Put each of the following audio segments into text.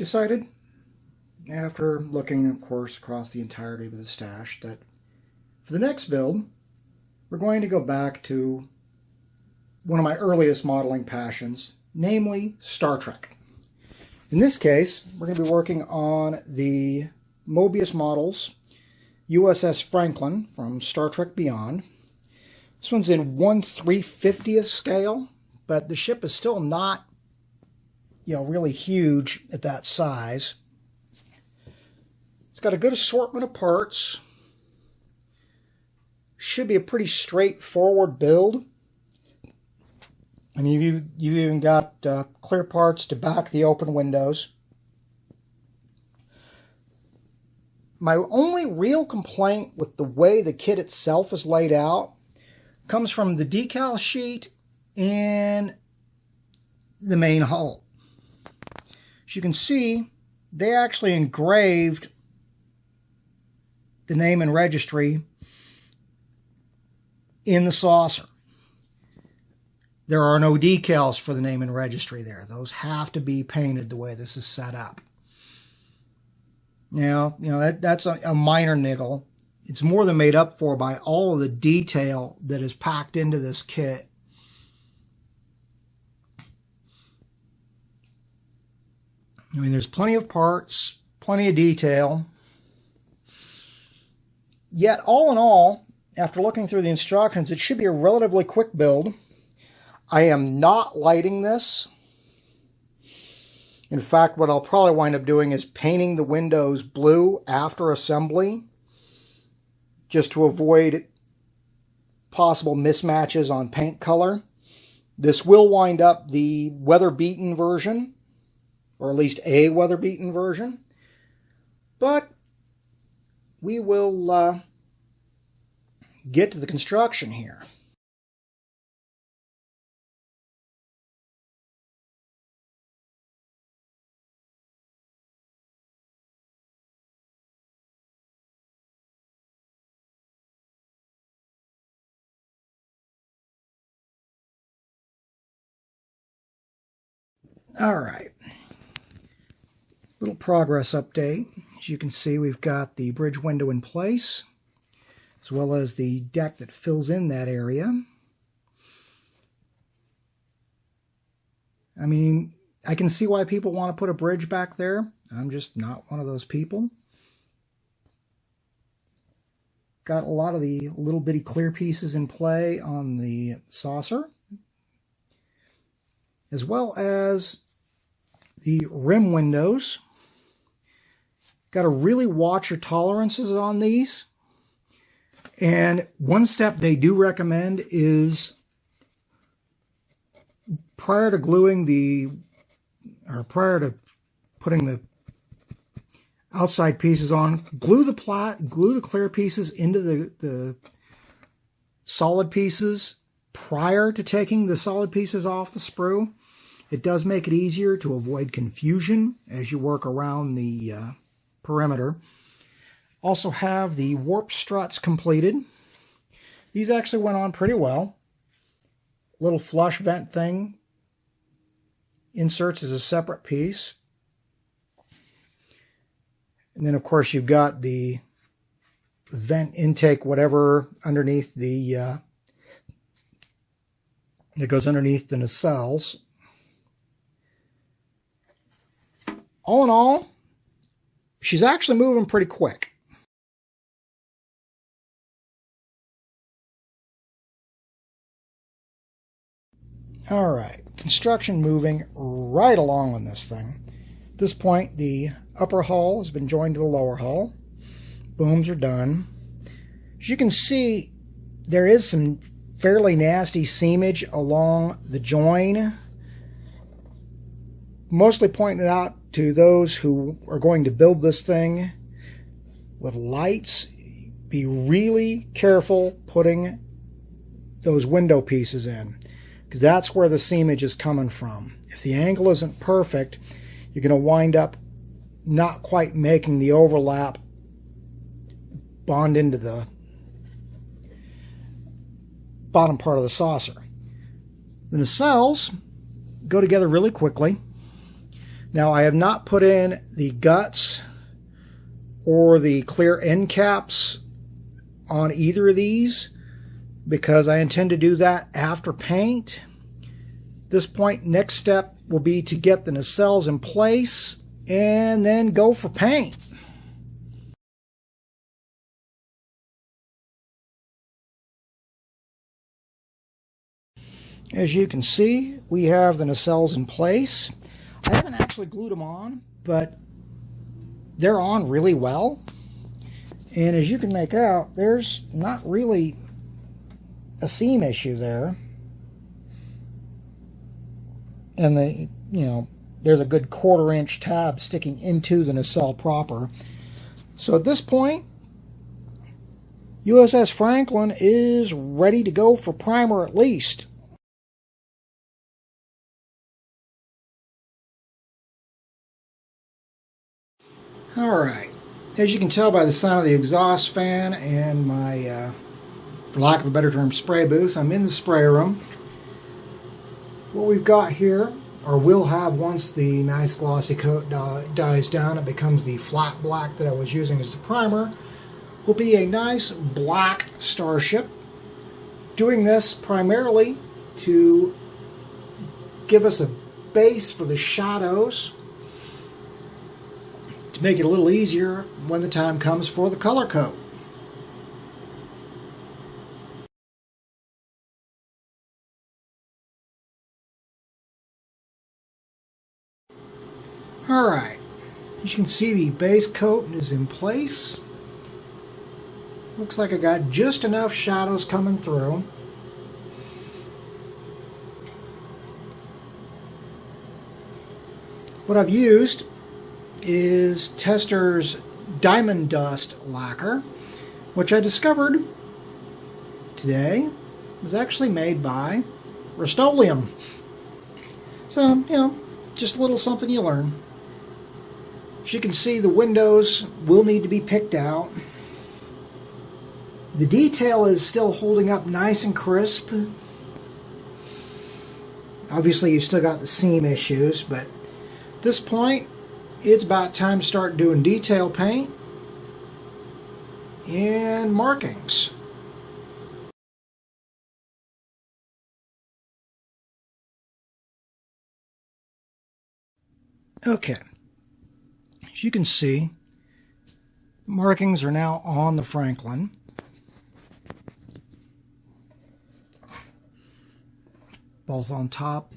decided, after looking, of course, across the entirety of the stash, that for the next build, we're going to go back to one of my earliest modeling passions, namely Star Trek. In this case, we're going to be working on the Moebius models USS Franklin from Star Trek Beyond. This one's in 1/350th scale, but the ship is still not, really huge at that size. It's got a good assortment of parts. Should be a pretty straightforward build. I mean, you've even got clear parts to back the open windows. My only real complaint with the way the kit itself is laid out comes from the decal sheet and the main hull. As you can see, they actually engraved the name and registry in the saucer. There are no decals for the name and registry there. Those have to be painted the way this is set up. Now, that's a minor niggle. It's more than made up for by all of the detail that is packed into this kit. I mean, there's plenty of parts, plenty of detail. Yet, all in all, after looking through the instructions, it should be a relatively quick build. I am not lighting this. In fact, what I'll probably wind up doing is painting the windows blue after assembly, just to avoid possible mismatches on paint color. This will wind up the weather-beaten version, or at least a weather-beaten version. But we will get to the construction here. All right, little progress update. As you can see, we've got the bridge window in place, as well as the deck that fills in that area. I mean, I can see why people want to put a bridge back there. I'm just not one of those people. Got a lot of the little bitty clear pieces in play on the saucer, as well as the rim windows. Got to really watch your tolerances on these. And one step they do recommend is prior to putting the outside pieces on, glue the clear pieces into the solid pieces prior to taking the solid pieces off the sprue. It does make it easier to avoid confusion as you work around the perimeter. Also have the warp struts completed. These actually went on pretty well. Little flush vent thing inserts as a separate piece. And then, of course, you've got the vent intake, whatever, underneath the that goes underneath the nacelles. All in all, she's actually moving pretty quick. All right, construction moving right along on this thing. At this point, the upper hull has been joined to the lower hull. Booms are done. As you can see, there is some fairly nasty seamage along the join. Mostly pointed out to those who are going to build this thing with lights. Be really careful putting those window pieces in, because that's where the seamage is coming from. If the angle isn't perfect, you're going to wind up not quite making the overlap bond into the bottom part of the saucer. The nacelles go together really quickly. Now, I have not put in the guts or the clear end caps on either of these because I intend to do that after paint. At this point, next step will be to get the nacelles in place and then go for paint. As you can see, we have the nacelles in place. I haven't actually glued them on, but they're on really well. And as you can make out, there's not really a seam issue there. And there's a good 1/4 inch tab sticking into the nacelle proper. So at this point, USS Franklin is ready to go for primer at least. Alright, as you can tell by the sound of the exhaust fan and my, for lack of a better term, spray booth, I'm in the spray room. What we've got here, or will have once the nice glossy coat dies down, it becomes the flat black that I was using as the primer, will be a nice black starship. Doing this primarily to give us a base for the shadows, to make it a little easier when the time comes for the color coat. Alright, as you can see, the base coat is in place. Looks like I got just enough shadows coming through. What I've used is Tester's Diamond Dust lacquer, which I discovered today was actually made by Rust-Oleum. So, just a little something you learn. As you can see, the windows will need to be picked out. The detail is still holding up nice and crisp. Obviously, you've still got the seam issues, but at this point, it's about time to start doing detail paint and markings. Okay, as you can see, markings are now on the Franklin. Both on top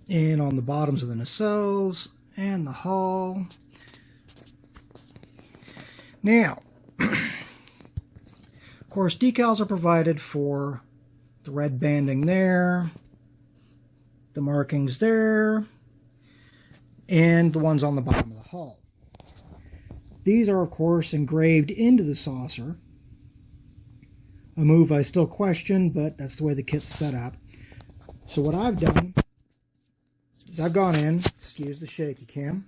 and on the bottoms of the nacelles and the hull. Now, of course, decals are provided for the red banding there, the markings there, and the ones on the bottom of the hull. These are, of course, engraved into the saucer. A move I still question, but that's the way the kit's set up. So what I've done is I've gone in, excuse the shaky cam,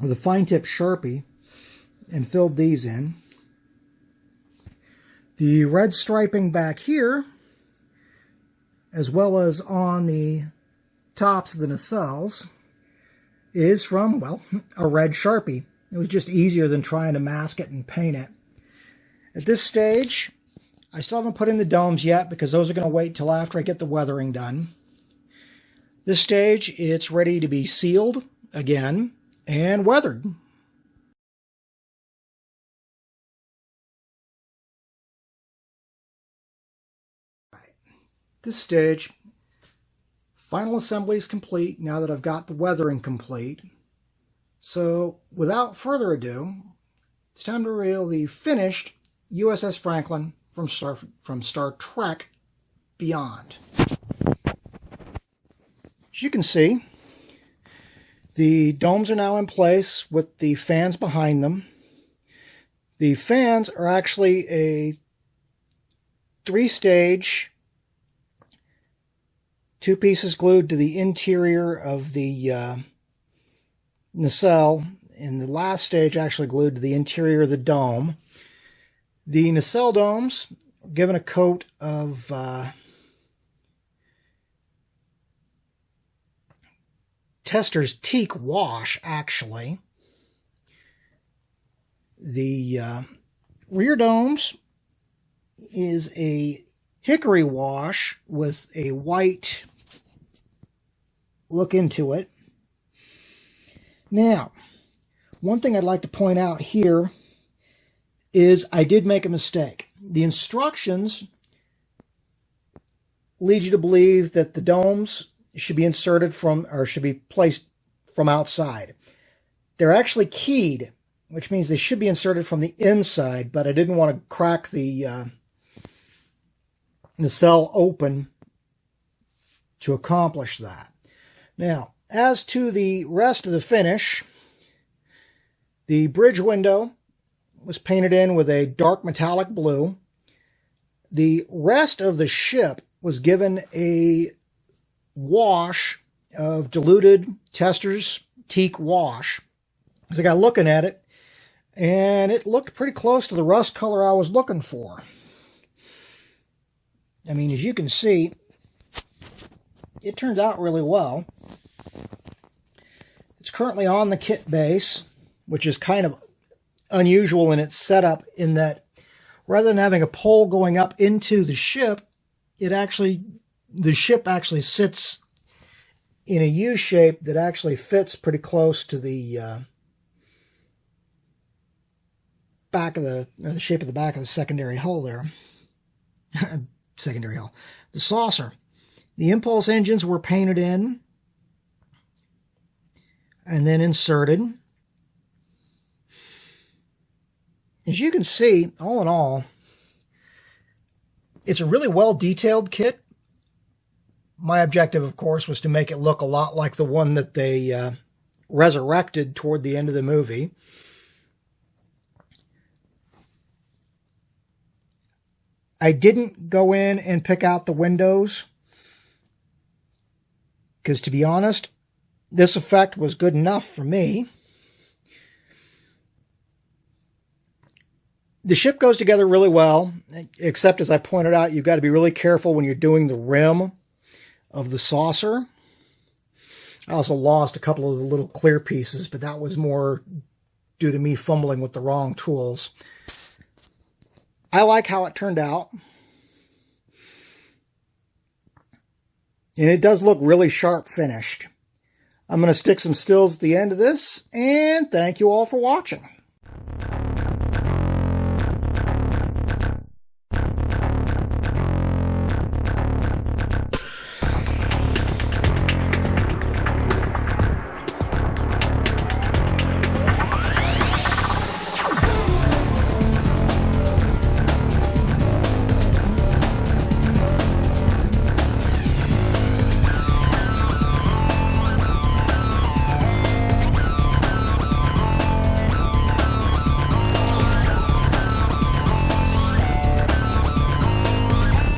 with a fine tip Sharpie and filled these in. The red striping back here, as well as on the tops of the nacelles, is from, well, a red Sharpie. It was just easier than trying to mask it and paint it. At this stage, I still haven't put in the domes yet because those are going to wait till after I get the weathering done. This stage, it's ready to be sealed again and weathered. This stage, final assembly is complete now that I've got the weathering complete. So without further ado, it's time to reveal the finished USS Franklin from Star Trek Beyond. As you can see, the domes are now in place with the fans behind them. The fans are actually a 3-stage, 2 pieces glued to the interior of the nacelle, and the last stage actually glued to the interior of the dome. The nacelle domes are given a coat of tester's teak wash, actually. The rear domes is a hickory wash with a white look into it. Now, one thing I'd like to point out here is I did make a mistake. The instructions lead you to believe that the domes should be inserted from, or should be placed from outside. They're actually keyed, which means they should be inserted from the inside, but I didn't want to crack the cell open to accomplish that. Now, as to the rest of the finish, the bridge window was painted in with a dark metallic blue. The rest of the ship was given a wash of diluted tester's teak wash. So I got looking at it, and it looked pretty close to the rust color I was looking for. I mean, as you can see, it turned out really well. It's currently on the kit base, which is kind of unusual in its setup, in that rather than having a pole going up into the ship, the ship actually sits in a U shape that actually fits pretty close to the back of the shape of the back of the secondary hull there. Secondary hull. The saucer. The impulse engines were painted in and then inserted. As you can see, all in all, it's a really well-detailed kit. My objective, of course, was to make it look a lot like the one that they resurrected toward the end of the movie. I didn't go in and pick out the windows because, to be honest, this effect was good enough for me. The ship goes together really well, except, as I pointed out, you've got to be really careful when you're doing the rim of the saucer. I also lost a couple of the little clear pieces, but that was more due to me fumbling with the wrong tools. I like how it turned out. And it does look really sharp finished. I'm going to stick some stills at the end of this, and thank you all for watching.